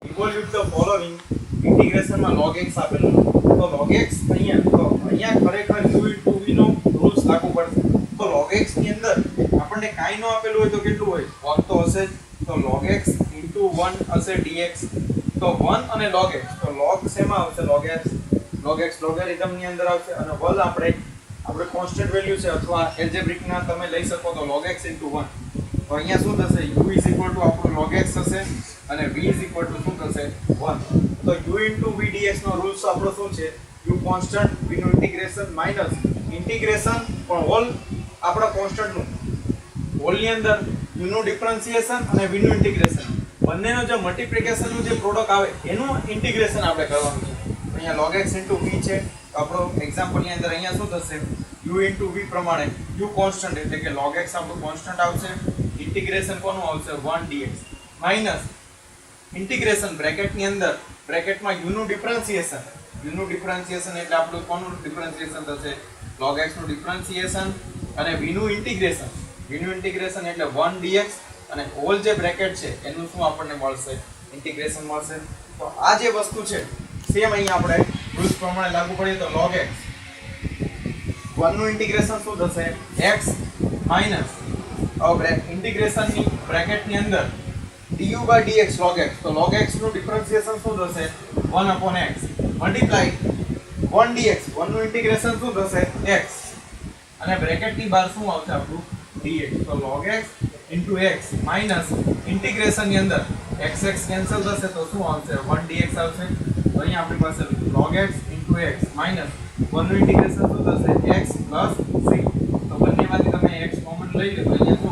ઇવોલ્યુટ the following ઇન્ટિગ્રેશનમાં log x આપેલું તો log x અહીંયા ખરેખર u * v નો રૂલ્સ લાગુ પડશે તો log x ની અંદર આપણને કાઈ નો આપેલું હોય તો કેટલું હોય 1 તો હશે જ તો log x * 1 હશે dx તો 1 અને log x તો log શેમાં આવશે log x લોગેરિધમ ની અંદર આવશે અને વલ આપણે કોન્સ્ટન્ટ વેલ્યુ છે અથવા એલ્જેબ્રિક ના તમે લઈ શકો તો log x * 1 તો અહીંયા શું થશે u આપણું log x હશે અને v શું થશે 1 તો u * v dx નો રૂલ્સ આપણો શું છે u કોન્સ્ટન્ટ v નું ઇન્ટિગ્રેશન માઈનસ ઇન્ટિગ્રેશન પણ હોલ આપણા કોન્સ્ટન્ટ નું હોલ ની અંદર u નું ડિફરન્શિએશન અને v નું ઇન્ટિગ્રેશન બંનેનો જે મલ્ટીપ્લિકેશન નું જે પ્રોડક્ટ આવે એનું ઇન્ટિગ્રેશન આપણે કરવાનું છે તો અહીંયા log x * v છે તો આપણો એક્ઝામ્પલ ની અંદર અહીંયા શું થશે u * v પ્રમાણે u કોન્સ્ટન્ટ એટલે કે log x આપણું કોન્સ્ટન્ટ આવશે ઇન્ટિગ્રેશન કોનું આવશે 1 dx માઈનસ ઇન્ટિગ્રેશન બ્રેકેટ ની અંદર બ્રેકેટમાં u નું ડિફરન્શિએશન એટલે આપણું કોનું ડિફરન્શિએશન થશે log x નું ડિફરન્શિએશન અને v નું ઇન્ટિગ્રેશન એટલે 1 dx અને હોલ જે બ્રેકેટ છે એનું શું આપણને મળશે ઇન્ટિગ્રેશન મળશે તો આ જે વસ્તુ છે સેમ અહીંયા આપણે રૂલ્સ પ્રમાણે લાગુ કરીએ તો log x 1 નું ઇન્ટિગ્રેશન શું થશે x માઈનસ હવે ઇન્ટિગ્રેશન ની બ્રેકેટ ની અંદર du/dx log x તો log x નું ડિફરન્શિએશન શું થશે 1/x મલ્ટીપ્લાય 1 dx 1 નું ઇન્ટિગ્રેશન શું થશે x અને બ્રેકેટ ની બહાર શું આવશે આપણું dx તો log x * x minus integration ની અંદર x કેન્સલ થશે તો શું આવશે 1 dx આવશે તો અહીંયા આપણી પાસે log x * x માઈનસ 1 નું ઇન્ટિગ્રેશન શું થશે x + c તો બંનેમાંથી તમે x કોમન લઈ લો તો અહીંયા શું